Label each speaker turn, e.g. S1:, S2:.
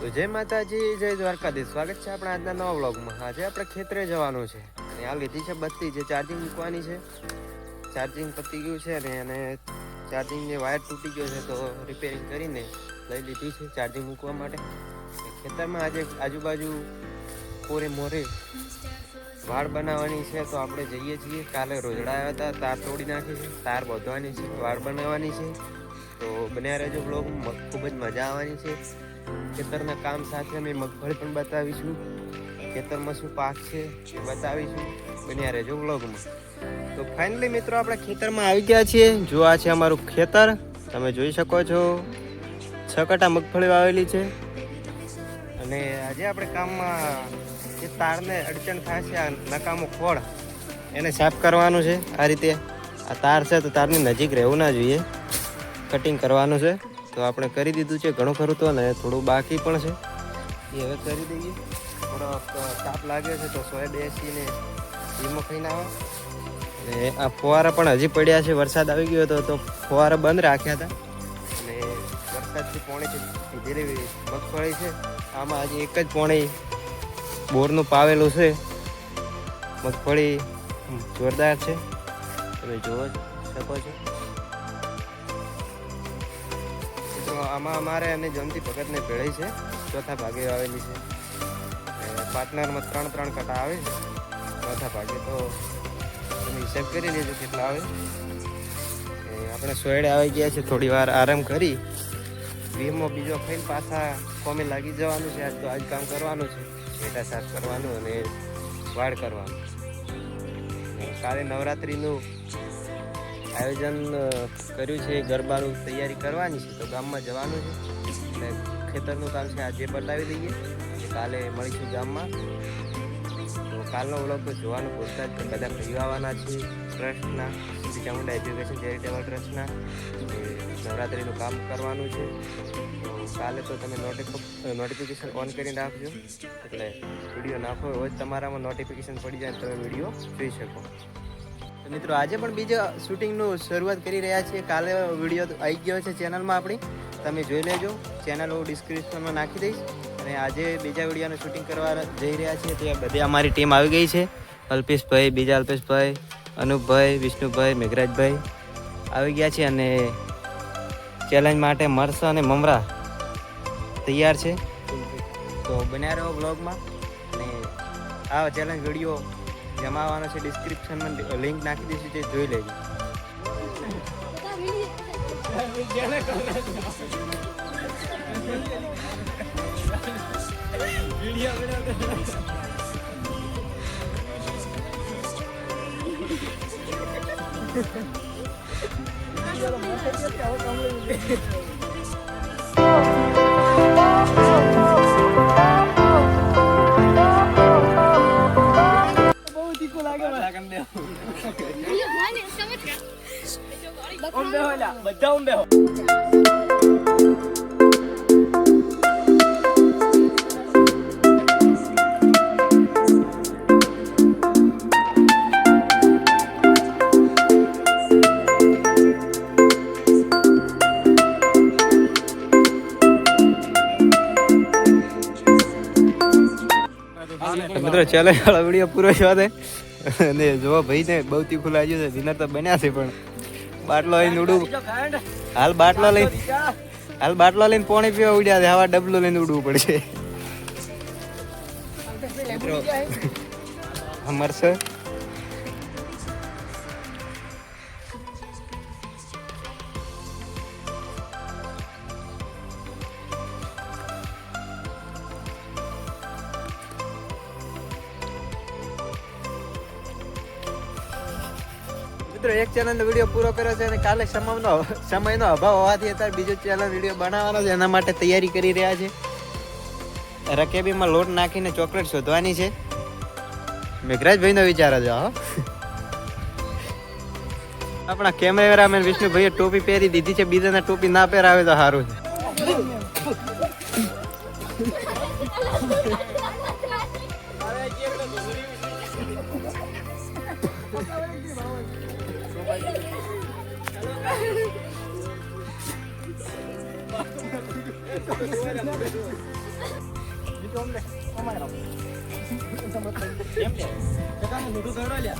S1: તો જય માતાજી, જય દ્વારકાધીશ. સ્વાગત છે આપણા આજના નવા વ્લોગમાં. આજે આપણે ખેતરે જવાનું છે અને આ લીધી છે બત્તી, જે ચાર્જિંગ મૂકવાની છે. ચાર્જિંગ પતી ગયું છે અને ચાર્જિંગની વાયર તૂટી ગયો છે, તો રિપેરિંગ કરીને લઈ લીધી છે ચાર્જિંગ મૂકવા માટે. ખેતરમાં આજે આજુબાજુ કોરે મોરે વાડ બનાવવાની છે, તો આપણે જઈએ છીએ. કાલે રોજડા આવ્યા હતા, તાર તોડી નાખી છે, તાર બાંધવાની છે, વાડ બનાવવાની છે. તો બન્યા રહેજો બ્લોગમાં, ખૂબ જ મજા આવવાની છે. ખેતરના કામ સાથે અમે મગફળી પણ બતાવીશું, ખેતરમાં શું પાક છે એ બતાવીશું. બન્યા રહેજો બ્લોગમાં. તો ફાઇનલી મિત્રો આપણે ખેતરમાં આવી ગયા છીએ. જો આ છે અમારું ખેતર, તમે જોઈ શકો છો. 6 કટા મગફળી વાવેલી છે અને આજે આપણે કામમાં જે તારને અડચણ થાય છે, આ નકામો ખોળ એને સાફ કરવાનું છે. આ રીતે આ તાર છે, તો તારની નજીક રહેવું ના જોઈએ, કટિંગ કરવાનું છે. તો આપણે કરી દીધું છે ઘણું ખરું, તો ને થોડું બાકી પણ છે, એ હવે કરી દઈએ. થોડો તાપ લાગ્યો છે તો સોય બેસીને ધીમો ખાઈને આવે. અને આ ફુવારા પણ હજી પડ્યા છે, વરસાદ આવી ગયો હતો તો ફુવારા બંધ રાખ્યા હતા અને વરસાદથી પોણી ધીરે મગફળી છે. આમાં હજી એક જ પોણી બોરનું પાવેલું છે. મગફળી જોરદાર છે, તમે જોઈ શકો છો. આમાં અમારે અને જમતી ભગતને ભેળાઈ છે, ચોથા ભાગે આવેલી છે. પાર્ટનરમાં 3 કટા આવે છે ચોથા ભાગે, તો તમે હિસાબ કરી લેજો કેટલા આવે. આપણે સોયડે આવી ગયા છે, થોડી વાર આરામ કરી વીમો બીજો ખાઈને પાછા કોમે લાગી જવાનું છે. આજ તો આજ કામ કરવાનું છે, પેટા સાફ કરવાનું અને વાડ કરવાનું. કાલે નવરાત્રિનું આયોજન કર્યું છે, ગરબાનું તૈયારી કરવાની છે, તો ગામમાં જવાનું છે અને ખેતરનું કામ છે આજે બતાવી દઈએ. કાલે મળીશું ગામમાં. તો કાલનો વ્લોગ તો જોવાનું ભૂલતા જ, બધા ભાઈઓ આવવાના છે ટ્રસ્ટના, ચામુંડા એજ્યુકેશન ચેરિટેબલ ટ્રસ્ટના. નવરાત્રિનું કામ કરવાનું છે, તો કાલે તો તમે નોટિફિકેશન ઓન કરીને રાખજો, એટલે વિડીયો નાખો હોય તમારામાં નોટિફિકેશન પડી જાય, તમે વિડીયો જોઈ શકો. મિત્રો આજે પણ બીજા શૂટિંગનું શરૂઆત કરી રહ્યા છીએ. કાલે વિડીયો આવી ગયો છે ચેનલમાં આપણી, તમે જોઈ લેજો. ચેનલ હું ડિસ્ક્રિપ્શનમાં નાખી દઈશ. અને આજે બીજા વિડીયોનું શૂટિંગ કરવા જઈ રહ્યા છીએ. ત્યાં બધી અમારી ટીમ આવી ગઈ છે. અલ્પેશભાઈ, બીજા અલ્પેશભાઈ, અનુપભાઈ, વિષ્ણુભાઈ, મેઘરાજભાઈ આવી ગયા છે અને ચેલેન્જ માટે મરસ અને મમરા તૈયાર છે. તો બન્યા રહો બ્લોગમાં. અને આ ચેલેન્જ વિડીયો જમાવવાનો છે, ડિસ્ક્રિપ્શનમાં લિંક નાખી દઈશું, તે જોઈ લેજો.
S2: બધા ઊંડે હો.
S1: મિત્રો ચાલે વાળો વિડીયો પૂરો થયો છે અને જો ભાઈ ને બહુ તીખું લાગ્યું છે. વિનર તો બન્યા છે, પણ બાટલો લઈને ઉડવું, હાલ બાટલો લઈને પાણી પીવા ઉડ્યા છે. હવા ડબલું લઈને ઉડવું પડશે. મિત્રો મરશે. મિત્રો એક ચેનલનો વિડીયો પૂરો કર્યો છે અને કાલે સમયનો અભાવ હોવાથી અત્યારે બીજો ચેનલ વિડીયો બનાવવાનો છે. એના માટે તૈયારી કરી રહ્યા છે. રકેબીમાં લોટ નાખીને ચોકલેટ શોધવાની છે. મેઘરાજભાઈનો વિચાર જ આપણા કેમેરામેન વિષ્ણુભાઈએ ટોપી પહેરી દીધી છે. બીજાને ટોપી ના પહેરાવે તો સારું છે.
S2: બીજો ઓમ લે અમારે રાખો.
S3: એમ લે. ટકાને મોઢું કરડો લ્યા.